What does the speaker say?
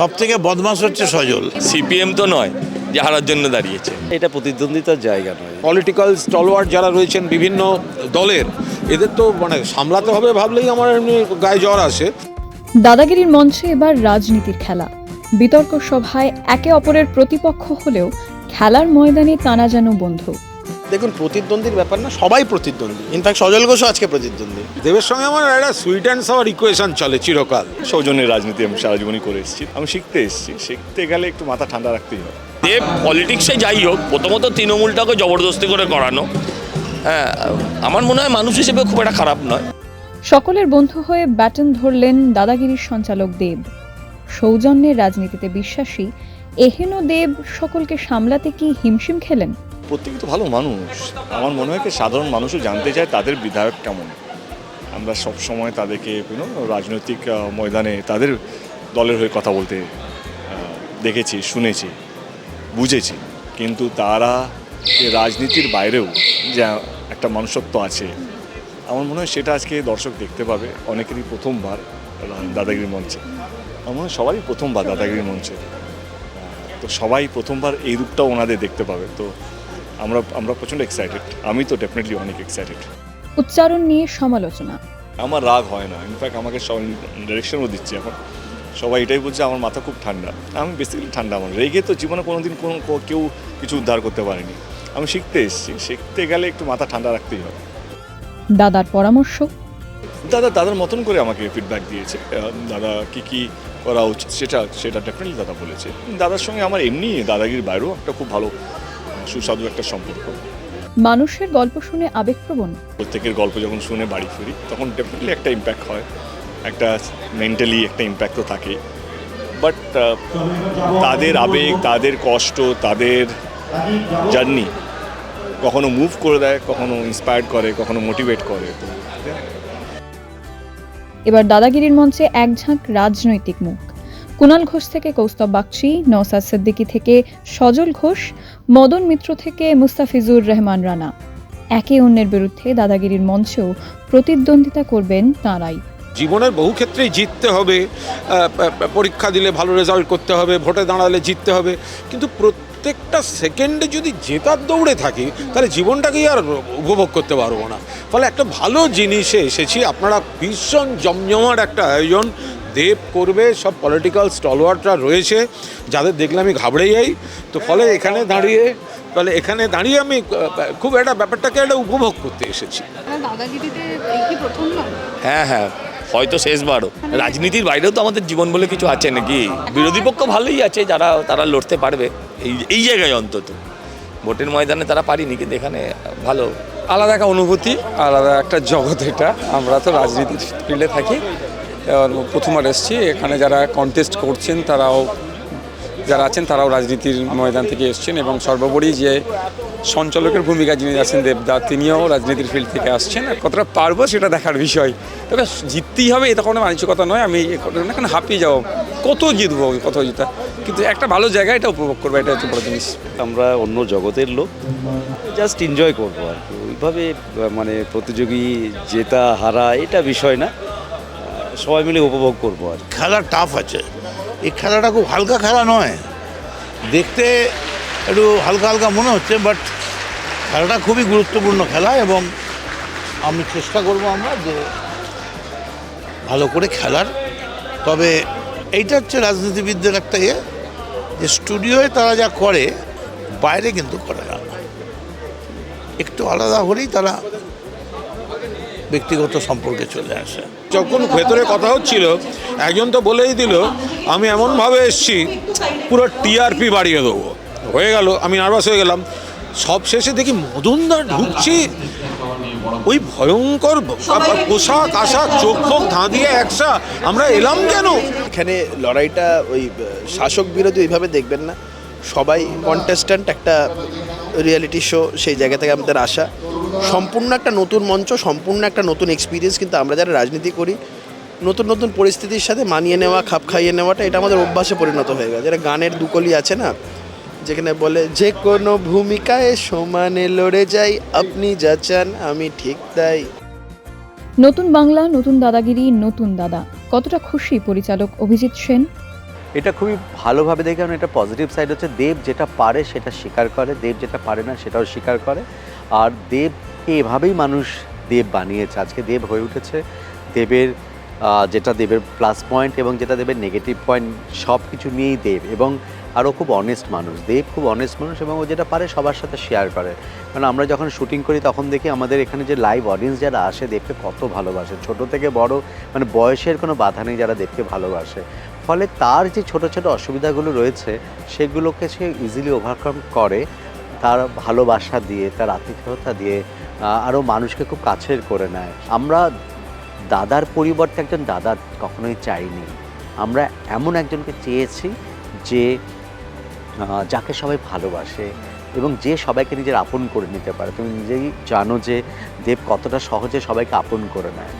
সব থেকে বদমাশ হচ্ছে সজল। সিপিএম তো নয় যে হারার জন্য দাঁড়িয়েছে। এটা প্রতিদ্বন্দ্বিতার জায়গা নয়। পলিটিক্যাল স্টলওয়ার্ড যারা রয়েছেন বিভিন্ন দলের, এদের তো সামলাতে হবে ভাবলেই আমার এমনি গায়ে জ্বর আসে। দাদাগিরির মঞ্চে এবার রাজনীতির খেলা। বিতর্ক সভায় একে অপরের প্রতিপক্ষ হলেও খেলার ময়দানে তারা যেন বন্ধু। দেখুন, প্রতিদ্বন্দ্বীর ব্যাপার না, সবাই প্রতিদ্বন্দ্বী। ইনফ্যাক্ট সজল ঘোষও আজকে প্রতিদ্বন্দ্বী। দেবের সঙ্গে আমার একটা সুইট অ্যান্ড সাওয়ার ইকুয়েশন চলে চিরকাল। সৌজন্যের রাজনীতি আমি সারা জীবনই করে এসেছি, আমি শিখতে এসেছি। শিখতে গেলে একটু মাথা ঠান্ডা রাখতেই হবে। দেব পলিটিক্সে যাই হোক, প্রথমত তৃণমূলটাকে জবরদস্তি করে করানো, হ্যাঁ, আমার মনে হয় মানুষ হিসেবে খুব একটা খারাপ নয়। সকলের বন্ধু হয়ে ব্যাটন ধরলেন দাদাগিরির সঞ্চালক দেব। সৌজন্যের রাজনীতিতে বিশ্বাসী এহেন দেব সকলকে সামলাতে কি হিমশিম খেলেন? প্রত্যেকে তো ভালো মানুষ। আমার মনে হয় কি সাধারণ মানুষও জানতে চায় তাদের বিধায়ক কেমন। আমরা সব সময় তাদেরকে রাজনৈতিক ময়দানে তাদের দলের হয়ে কথা বলতে দেখেছি, শুনেছি, বুঝেছি, কিন্তু তারা রাজনীতির বাইরেও যে একটা মনুষ্যত্ব আছে, আমার মনে হয় সেটা আজকে দর্শক দেখতে পাবে। অনেকেরই প্রথমবার দাদাগিরি মঞ্চে, আমার মনে হয় সবারই প্রথমবার দাদাগিরি মঞ্চে, তো সবাই প্রথমবার এই রূপটাও ওনাদের দেখতে পাবে। তো আমরা প্রচণ্ড এক্সাইটেড। আমি তো ডেফিনেটলি অনেক এক্সাইটেড। উচ্চারণ নিয়ে সমালোচনা। আমার রাগ হয় না, ইনফ্যাক্ট আমাকে সব ডিরেকশনও দিচ্ছে এখন। সবাই এটাই বলছে আমার মাথা খুব ঠান্ডা। আমি বেসিক্যালি ঠান্ডা। আমার রেগে তো জীবনে কোনোদিন কেউ কিছু উদ্ধার করতে পারেনি। আমি শিখতে এসেছি, শিখতে গেলে একটু মাথা ঠান্ডা রাখতেই হবে। দাদার পরামর্শ? দাদার মতন করে আমাকে ফিডব্যাক দিয়েছে। দাদা কি করা উচিত সেটা ডেফিনেটলি দাদা বলেছে। দাদার সঙ্গে আমার এমনি দাদাগিরির বাইরেও একটা খুব ভালো সুস্বাদু একটা সম্পর্ক। মানুষের গল্প শুনে আবেগপ্রবণ। প্রত্যেকের গল্প যখন শুনে বাড়ি ফিরি তখন ডেফিনেটলি একটা ইম্প্যাক্ট হয়, একটা মেন্টালি একটা ইম্প্যাক্ট তো থাকে। বাট তাদের আবেগ, তাদের কষ্ট, তাদের জার্নি কখনো মুভ করে দেয়, কখনো ইন্সপায়ার্ড করে, কখনো মোটিভেট করে। এবার দাদাগিরির মঞ্চে এক ঝাঁক রাজনৈতিক মুখ। কুণাল ঘোষ থেকে কৌস্তব বাগচি, নওসাদ সিদ্দিকী থেকে সজল ঘোষ, মদন মিত্র থেকে মুস্তাফিজুর রহমান রানা। একে অন্যের বিরুদ্ধে দাদাগিরির মঞ্চেও প্রতিদ্বন্দ্বিতা করবেন তাঁরাই। জীবনের বহু ক্ষেত্রেই জিততে হবে, পরীক্ষা দিলে ভালো রেজাল্ট করতে হবে, ভোটে দাঁড়ালে জিততে হবে, কিন্তু প্রত্যেকটা সেকেন্ডে যদি জেতার দৌড়ে থাকি তাহলে জীবনটাকেই আর উপভোগ করতে পারবো না। ফলে একটা ভালো জিনিসে এসেছি। আপনারা ভীষণ জমজমাট একটা আয়োজন দেব করবে, সব পলিটিক্যাল স্টলওয়ার্ডরা রয়েছে যাদের দেখলে আমি ঘাবড়ে যাই। তো ফলে এখানে দাঁড়িয়ে আমি খুব একটা ব্যাপারটাকে একটা উপভোগ করতে এসেছি। হ্যাঁ, হয়তো শেষবারও। রাজনীতির বাইরেও তো আমাদের জীবন বলে কিছু আছে নাকি? বিরোধী পক্ষ ভালোই আছে, তারা লড়তে পারবে এই জায়গায় অন্তত। ভোটের ময়দানে তারা পারিনি, কিন্তু এখানে ভালো। আলাদা একটা অনুভূতি, আলাদা একটা জগৎ এটা। আমরা তো রাজনীতির ফিল্ডে থাকি, প্রথমবার এসেছি। এখানে যারা কন্টেস্ট করছেন যারা আছেন তারাও রাজনীতির ময়দান থেকে এসছেন, এবং সর্বোপরি যে সঞ্চালকের ভূমিকা যিনি আছেন দেবদা, তিনিও রাজনীতির ফিল্ড থেকে আসছেন। আর কতটা পারবো সেটা দেখার বিষয়। তবে জিততেই হবে এটা কোনো মানসিকতা নয়। আমি এখানে হাঁপিয়ে যাবো, কত জিতবো, কত জিতা, কিন্তু একটা ভালো জায়গা এটা উপভোগ করবো, এটা হচ্ছে বড় জিনিস। আমরা অন্য জগতের লোক, জাস্ট এনজয় করবো আর কি। ওইভাবে প্রতিযোগী জেতা হারা এটা বিষয় না, সবাই মিলে উপভোগ করবো আর। খেলা টাফ আছে, এই খেলাটা খুব হালকা খেলা নয়। দেখতে একটু হালকা হালকা মনে হচ্ছে, বাট খেলাটা খুবই গুরুত্বপূর্ণ খেলা, এবং আমি চেষ্টা করবো আমরা যে ভালো করে খেলার। তবে এইটা হচ্ছে রাজনীতিবিদদের একটা যে স্টুডিওয়ে তারা যা করে বাইরে কিন্তু করে না। একটু আলাদা হলেই তারা ব্যক্তিগত সম্পর্কে চলে আসে। যখন ভেতরে কথা হচ্ছিল একজন তো বলেই দিল আমি এমনভাবে এসেছি পুরো টিআরপি বাড়িয়ে দেবো। হয়ে গেল, আমি নার্ভাস হয়ে গেলাম। সব শেষে দেখি মদনদা ঢুকছি, ওই ভয়ঙ্কর পোশাক আশাক, চোখ ফোক ধাঁধিয়ে একসা। আমরা এলাম কেন? এখানে লড়াইটা ওই শাসক বিরোধী ওইভাবে দেখবেন না, সবাই কন্টেস্ট্যান্ট। একটা রিয়েলিটি শো, সেই জায়গা থেকে আমাদের আসা। সম্পূর্ণ একটা নতুন মঞ্চ, সম্পূর্ণ একটা নতুন এক্সপিরিয়েন্স। কিন্তু আমরা যারা রাজনীতি করি, নতুন নতুন পরিস্থিতির সাথে মানিয়ে নেওয়া, খাপ খাইয়ে নেওয়াটা, এটা আমাদের অভ্যাসে পরিণত হয়ে গেছে। যেটা গানের দুকলি আছে না, যেখানে বলে যে কোনো ভূমিকায় সমানে লড়ে যাই, আপনি যা চান আমি ঠিক তাই। নতুন বাংলা, নতুন দাদাগিরি, নতুন দাদা। কতটা খুশি পরিচালক অভিজিৎ সেন? এটা খুবই ভালোভাবে দেখে, কারণ এটা পজিটিভ সাইড হচ্ছে দেব যেটা পারে সেটা স্বীকার করে, দেব যেটা পারে না সেটাও স্বীকার করে। আর দেবকে এভাবেই মানুষ দেব বানিয়েছে, আজকে দেব হয়ে উঠেছে। দেবের যেটা দেবের প্লাস পয়েন্ট এবং যেটা দেবের নেগেটিভ পয়েন্ট সব কিছু নিয়েই দেব, এবং আরও খুব অনেস্ট মানুষ। দেব খুব অনেস্ট মানুষ এবং ও যেটা পারে সবার সাথে শেয়ার করে। কারণ আমরা যখন শুটিং করি তখন দেখি আমাদের এখানে যে লাইভ অডিয়েন্স যারা আসে দেবকে কত ভালোবাসে, ছোট থেকে বড়, মানে বয়সের কোনো বাধা নেই যারা দেবকে ভালোবাসে। ফলে তার যে ছোট ছোট অসুবিধাগুলো রয়েছে সেগুলোকে সে ইজিলি ওভারকাম করে তার ভালোবাসা দিয়ে, তার আতিথেয়তা দিয়ে, আরও মানুষকে খুব কাছের করে নেয়। আমরা দাদার পরিবর্তে একজন দাদা কখনোই চাইনি, আমরা এমন একজনকে চেয়েছি যে যাকে সবাই ভালোবাসে এবং যে সবাইকে নিজের আপন করে নিতে পারে। তুমি নিজেই জানো যে দেব কতটা সহজে সবাইকে আপন করে নেয়।